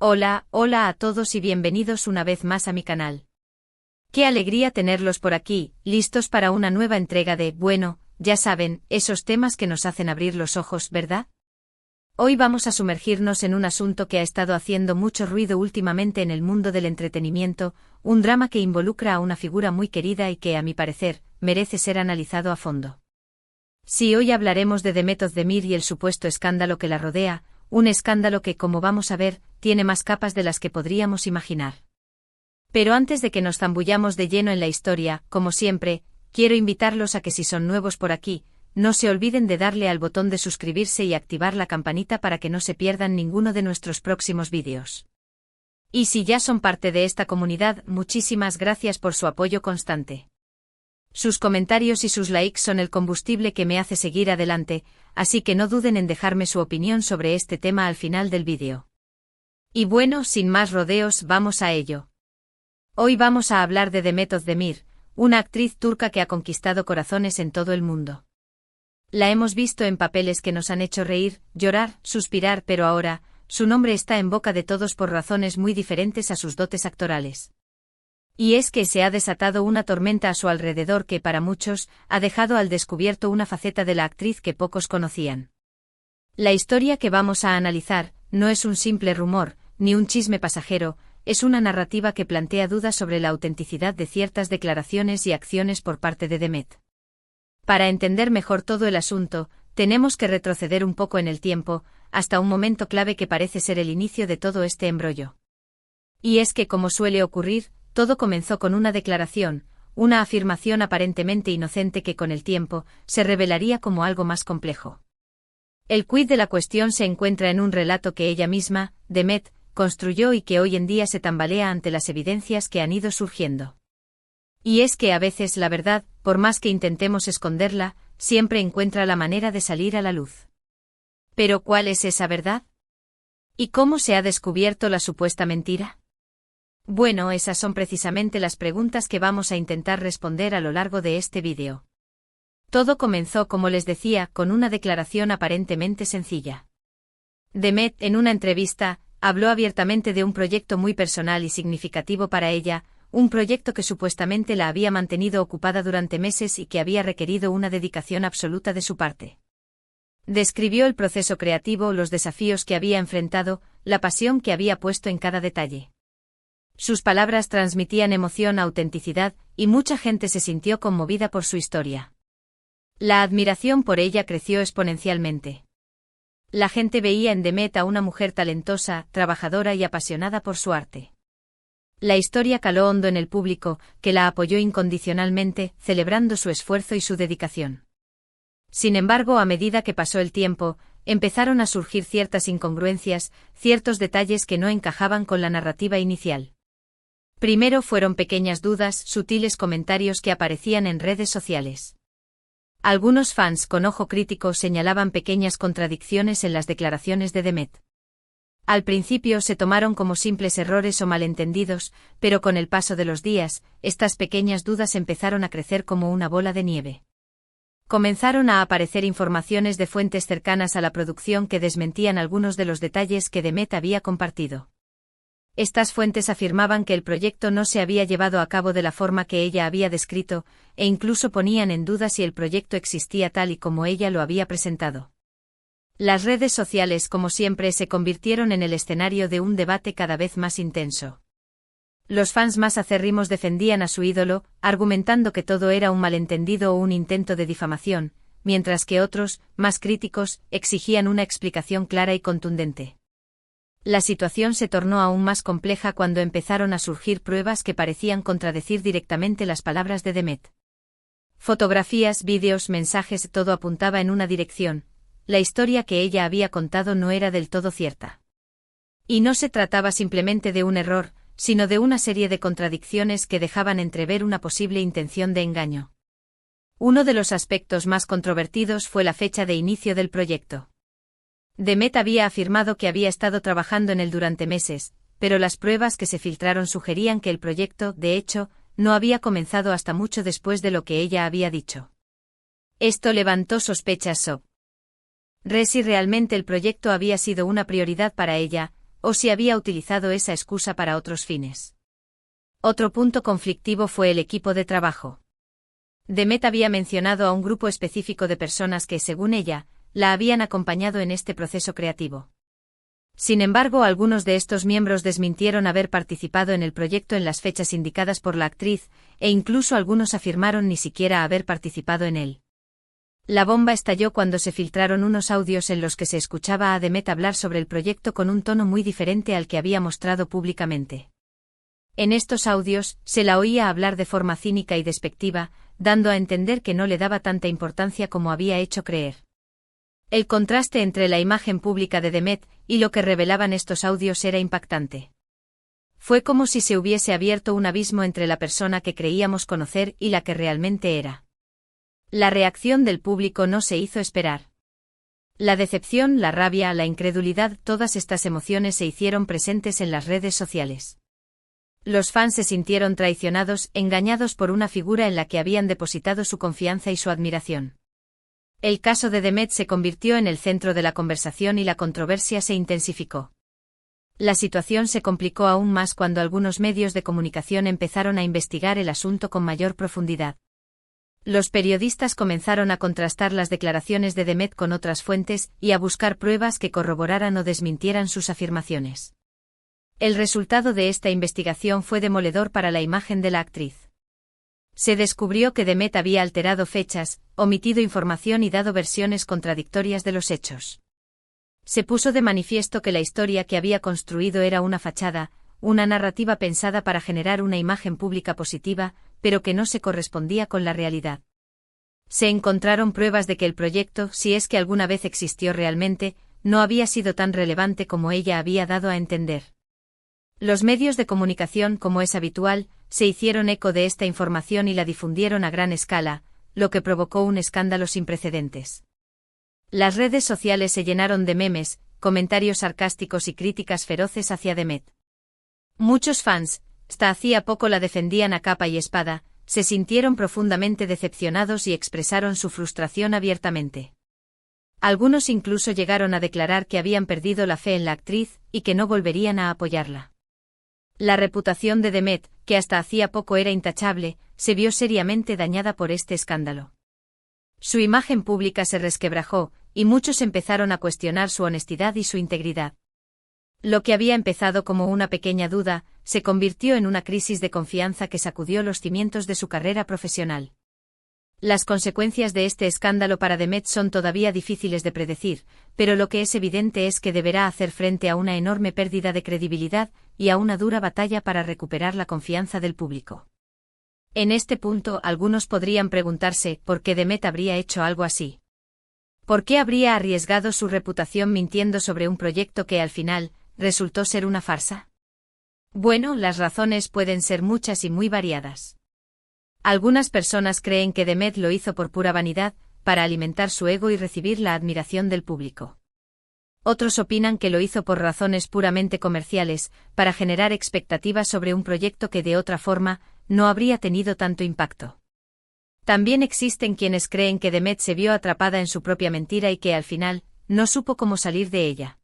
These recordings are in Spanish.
Hola, hola a todos y bienvenidos una vez más a mi canal. Qué alegría tenerlos por aquí, listos para una nueva entrega de, bueno, ya saben, esos temas que nos hacen abrir los ojos, ¿verdad? Hoy vamos a sumergirnos en un asunto que ha estado haciendo mucho ruido últimamente en el mundo del entretenimiento, un drama que involucra a una figura muy querida y que, a mi parecer, merece ser analizado a fondo. Sí, hoy hablaremos de Demet Özdemir y el supuesto escándalo que la rodea, un escándalo que, como vamos a ver, tiene más capas de las que podríamos imaginar. Pero antes de que nos zambullamos de lleno en la historia, como siempre, quiero invitarlos a que si son nuevos por aquí, no se olviden de darle al botón de suscribirse y activar la campanita para que no se pierdan ninguno de nuestros próximos vídeos. Y si ya son parte de esta comunidad, muchísimas gracias por su apoyo constante. Sus comentarios y sus likes son el combustible que me hace seguir adelante, así que no duden en dejarme su opinión sobre este tema al final del vídeo. Y bueno, sin más rodeos, vamos a ello. Hoy vamos a hablar de Demet Özdemir, una actriz turca que ha conquistado corazones en todo el mundo. La hemos visto en papeles que nos han hecho reír, llorar, suspirar, pero ahora, su nombre está en boca de todos por razones muy diferentes a sus dotes actorales. Y es que se ha desatado una tormenta a su alrededor que, para muchos, ha dejado al descubierto una faceta de la actriz que pocos conocían. La historia que vamos a analizar no es un simple rumor, ni un chisme pasajero, es una narrativa que plantea dudas sobre la autenticidad de ciertas declaraciones y acciones por parte de Demet. Para entender mejor todo el asunto, tenemos que retroceder un poco en el tiempo, hasta un momento clave que parece ser el inicio de todo este embrollo. Y es que, como suele ocurrir, todo comenzó con una declaración, una afirmación aparentemente inocente que con el tiempo se revelaría como algo más complejo. El quid de la cuestión se encuentra en un relato que ella misma, Demet, construyó y que hoy en día se tambalea ante las evidencias que han ido surgiendo. Y es que a veces la verdad, por más que intentemos esconderla, siempre encuentra la manera de salir a la luz. ¿Pero cuál es esa verdad? ¿Y cómo se ha descubierto la supuesta mentira? Bueno, esas son precisamente las preguntas que vamos a intentar responder a lo largo de este vídeo. Todo comenzó, como les decía, con una declaración aparentemente sencilla. Demet, en una entrevista, habló abiertamente de un proyecto muy personal y significativo para ella, un proyecto que supuestamente la había mantenido ocupada durante meses y que había requerido una dedicación absoluta de su parte. Describió el proceso creativo, los desafíos que había enfrentado, la pasión que había puesto en cada detalle. Sus palabras transmitían emoción, autenticidad, y mucha gente se sintió conmovida por su historia. La admiración por ella creció exponencialmente. La gente veía en Demet a una mujer talentosa, trabajadora y apasionada por su arte. La historia caló hondo en el público, que la apoyó incondicionalmente, celebrando su esfuerzo y su dedicación. Sin embargo, a medida que pasó el tiempo, empezaron a surgir ciertas incongruencias, ciertos detalles que no encajaban con la narrativa inicial. Primero fueron pequeñas dudas, sutiles comentarios que aparecían en redes sociales. Algunos fans con ojo crítico señalaban pequeñas contradicciones en las declaraciones de Demet. Al principio se tomaron como simples errores o malentendidos, pero con el paso de los días, estas pequeñas dudas empezaron a crecer como una bola de nieve. Comenzaron a aparecer informaciones de fuentes cercanas a la producción que desmentían algunos de los detalles que Demet había compartido. Estas fuentes afirmaban que el proyecto no se había llevado a cabo de la forma que ella había descrito, e incluso ponían en duda si el proyecto existía tal y como ella lo había presentado. Las redes sociales, como siempre, se convirtieron en el escenario de un debate cada vez más intenso. Los fans más acérrimos defendían a su ídolo, argumentando que todo era un malentendido o un intento de difamación, mientras que otros, más críticos, exigían una explicación clara y contundente. La situación se tornó aún más compleja cuando empezaron a surgir pruebas que parecían contradecir directamente las palabras de Demet. Fotografías, vídeos, mensajes, todo apuntaba en una dirección. La historia que ella había contado no era del todo cierta. Y no se trataba simplemente de un error, sino de una serie de contradicciones que dejaban entrever una posible intención de engaño. Uno de los aspectos más controvertidos fue la fecha de inicio del proyecto. Demet había afirmado que había estado trabajando en él durante meses, pero las pruebas que se filtraron sugerían que el proyecto, de hecho, no había comenzado hasta mucho después de lo que ella había dicho. Esto levantó sospechas sobre si realmente el proyecto había sido una prioridad para ella, o si había utilizado esa excusa para otros fines. Otro punto conflictivo fue el equipo de trabajo. Demet había mencionado a un grupo específico de personas que, según ella, la habían acompañado en este proceso creativo. Sin embargo, algunos de estos miembros desmintieron haber participado en el proyecto en las fechas indicadas por la actriz, e incluso algunos afirmaron ni siquiera haber participado en él. La bomba estalló cuando se filtraron unos audios en los que se escuchaba a Demet hablar sobre el proyecto con un tono muy diferente al que había mostrado públicamente. En estos audios, se la oía hablar de forma cínica y despectiva, dando a entender que no le daba tanta importancia como había hecho creer. El contraste entre la imagen pública de Demet y lo que revelaban estos audios era impactante. Fue como si se hubiese abierto un abismo entre la persona que creíamos conocer y la que realmente era. La reacción del público no se hizo esperar. La decepción, la rabia, la incredulidad, todas estas emociones se hicieron presentes en las redes sociales. Los fans se sintieron traicionados, engañados por una figura en la que habían depositado su confianza y su admiración. El caso de Demet se convirtió en el centro de la conversación y la controversia se intensificó. La situación se complicó aún más cuando algunos medios de comunicación empezaron a investigar el asunto con mayor profundidad. Los periodistas comenzaron a contrastar las declaraciones de Demet con otras fuentes y a buscar pruebas que corroboraran o desmintieran sus afirmaciones. El resultado de esta investigación fue demoledor para la imagen de la actriz. Se descubrió que Demet había alterado fechas, omitido información y dado versiones contradictorias de los hechos. Se puso de manifiesto que la historia que había construido era una fachada, una narrativa pensada para generar una imagen pública positiva, pero que no se correspondía con la realidad. Se encontraron pruebas de que el proyecto, si es que alguna vez existió realmente, no había sido tan relevante como ella había dado a entender. Los medios de comunicación, como es habitual, se hicieron eco de esta información y la difundieron a gran escala, lo que provocó un escándalo sin precedentes. Las redes sociales se llenaron de memes, comentarios sarcásticos y críticas feroces hacia Demet. Muchos fans, hasta hacía poco la defendían a capa y espada, se sintieron profundamente decepcionados y expresaron su frustración abiertamente. Algunos incluso llegaron a declarar que habían perdido la fe en la actriz y que no volverían a apoyarla. La reputación de Demet, que hasta hacía poco era intachable, se vio seriamente dañada por este escándalo. Su imagen pública se resquebrajó, y muchos empezaron a cuestionar su honestidad y su integridad. Lo que había empezado como una pequeña duda, se convirtió en una crisis de confianza que sacudió los cimientos de su carrera profesional. Las consecuencias de este escándalo para Demet son todavía difíciles de predecir, pero lo que es evidente es que deberá hacer frente a una enorme pérdida de credibilidad y a una dura batalla para recuperar la confianza del público. En este punto, algunos podrían preguntarse por qué Demet habría hecho algo así. ¿Por qué habría arriesgado su reputación mintiendo sobre un proyecto que al final resultó ser una farsa? Bueno, las razones pueden ser muchas y muy variadas. Algunas personas creen que Demet lo hizo por pura vanidad, para alimentar su ego y recibir la admiración del público. Otros opinan que lo hizo por razones puramente comerciales, para generar expectativas sobre un proyecto que de otra forma no habría tenido tanto impacto. También existen quienes creen que Demet se vio atrapada en su propia mentira y que al final no supo cómo salir de ella.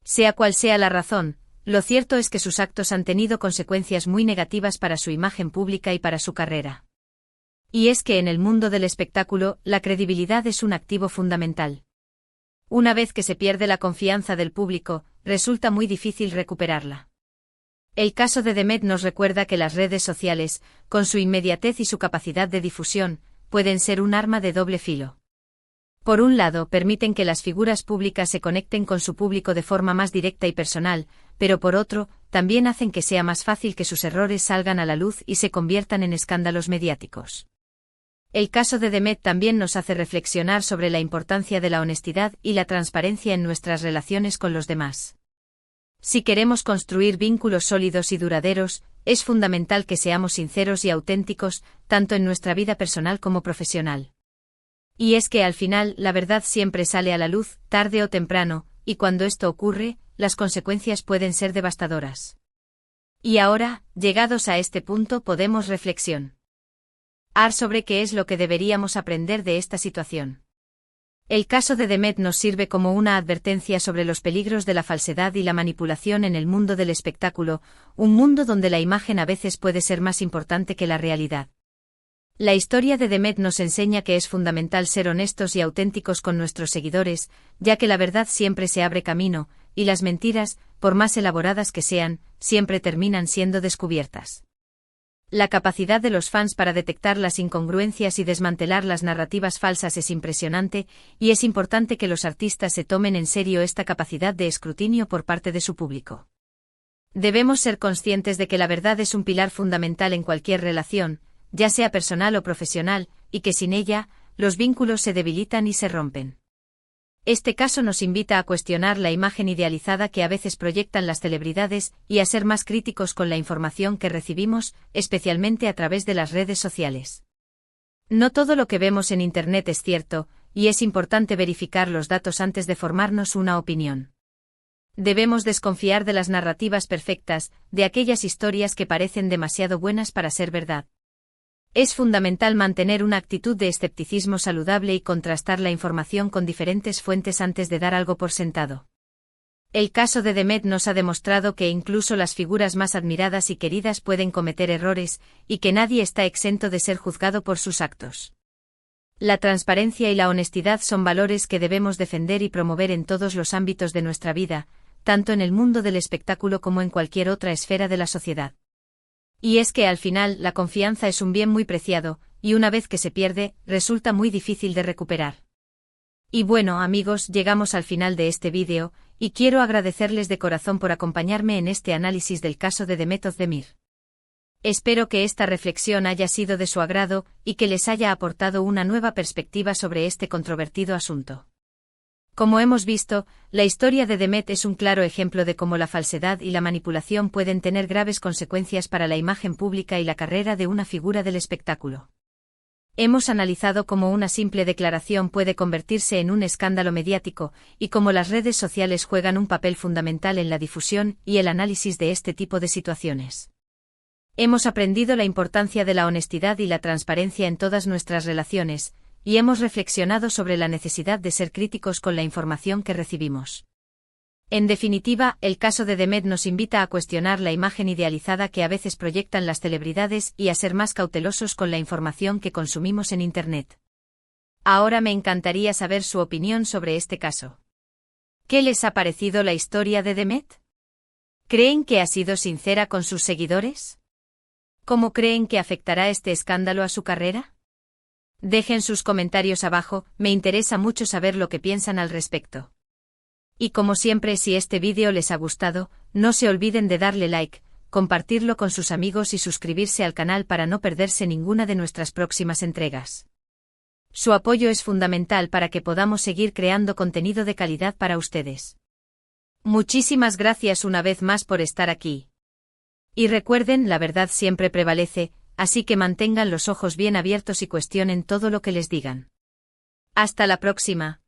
Sea cual sea la razón, lo cierto es que sus actos han tenido consecuencias muy negativas para su imagen pública y para su carrera. Y es que en el mundo del espectáculo, la credibilidad es un activo fundamental. Una vez que se pierde la confianza del público, resulta muy difícil recuperarla. El caso de Demet nos recuerda que las redes sociales, con su inmediatez y su capacidad de difusión, pueden ser un arma de doble filo. Por un lado, permiten que las figuras públicas se conecten con su público de forma más directa y personal, pero por otro, también hacen que sea más fácil que sus errores salgan a la luz y se conviertan en escándalos mediáticos. El caso de Demet también nos hace reflexionar sobre la importancia de la honestidad y la transparencia en nuestras relaciones con los demás. Si queremos construir vínculos sólidos y duraderos, es fundamental que seamos sinceros y auténticos, tanto en nuestra vida personal como profesional. Y es que al final la verdad siempre sale a la luz, tarde o temprano, y cuando esto ocurre, las consecuencias pueden ser devastadoras. Y ahora, llegados a este punto, podemos reflexionar sobre qué es lo que deberíamos aprender de esta situación. El caso de Demet nos sirve como una advertencia sobre los peligros de la falsedad y la manipulación en el mundo del espectáculo, un mundo donde la imagen a veces puede ser más importante que la realidad. La historia de Demet nos enseña que es fundamental ser honestos y auténticos con nuestros seguidores, ya que la verdad siempre se abre camino, y las mentiras, por más elaboradas que sean, siempre terminan siendo descubiertas. La capacidad de los fans para detectar las incongruencias y desmantelar las narrativas falsas es impresionante, y es importante que los artistas se tomen en serio esta capacidad de escrutinio por parte de su público. Debemos ser conscientes de que la verdad es un pilar fundamental en cualquier relación, ya sea personal o profesional, y que sin ella, los vínculos se debilitan y se rompen. Este caso nos invita a cuestionar la imagen idealizada que a veces proyectan las celebridades y a ser más críticos con la información que recibimos, especialmente a través de las redes sociales. No todo lo que vemos en Internet es cierto, y es importante verificar los datos antes de formarnos una opinión. Debemos desconfiar de las narrativas perfectas, de aquellas historias que parecen demasiado buenas para ser verdad. Es fundamental mantener una actitud de escepticismo saludable y contrastar la información con diferentes fuentes antes de dar algo por sentado. El caso de Demet nos ha demostrado que incluso las figuras más admiradas y queridas pueden cometer errores, y que nadie está exento de ser juzgado por sus actos. La transparencia y la honestidad son valores que debemos defender y promover en todos los ámbitos de nuestra vida, tanto en el mundo del espectáculo como en cualquier otra esfera de la sociedad. Y es que al final la confianza es un bien muy preciado, y una vez que se pierde, resulta muy difícil de recuperar. Y bueno amigos, llegamos al final de este vídeo, y quiero agradecerles de corazón por acompañarme en este análisis del caso de Demet Özdemir. Espero que esta reflexión haya sido de su agrado, y que les haya aportado una nueva perspectiva sobre este controvertido asunto. Como hemos visto, la historia de Demet es un claro ejemplo de cómo la falsedad y la manipulación pueden tener graves consecuencias para la imagen pública y la carrera de una figura del espectáculo. Hemos analizado cómo una simple declaración puede convertirse en un escándalo mediático, y cómo las redes sociales juegan un papel fundamental en la difusión y el análisis de este tipo de situaciones. Hemos aprendido la importancia de la honestidad y la transparencia en todas nuestras relaciones, y hemos reflexionado sobre la necesidad de ser críticos con la información que recibimos. En definitiva, el caso de Demet nos invita a cuestionar la imagen idealizada que a veces proyectan las celebridades y a ser más cautelosos con la información que consumimos en Internet. Ahora me encantaría saber su opinión sobre este caso. ¿Qué les ha parecido la historia de Demet? ¿Creen que ha sido sincera con sus seguidores? ¿Cómo creen que afectará este escándalo a su carrera? Dejen sus comentarios abajo, me interesa mucho saber lo que piensan al respecto. Y como siempre, si este vídeo les ha gustado, no se olviden de darle like, compartirlo con sus amigos y suscribirse al canal para no perderse ninguna de nuestras próximas entregas. Su apoyo es fundamental para que podamos seguir creando contenido de calidad para ustedes. Muchísimas gracias una vez más por estar aquí. Y recuerden, la verdad siempre prevalece, así que mantengan los ojos bien abiertos y cuestionen todo lo que les digan. Hasta la próxima.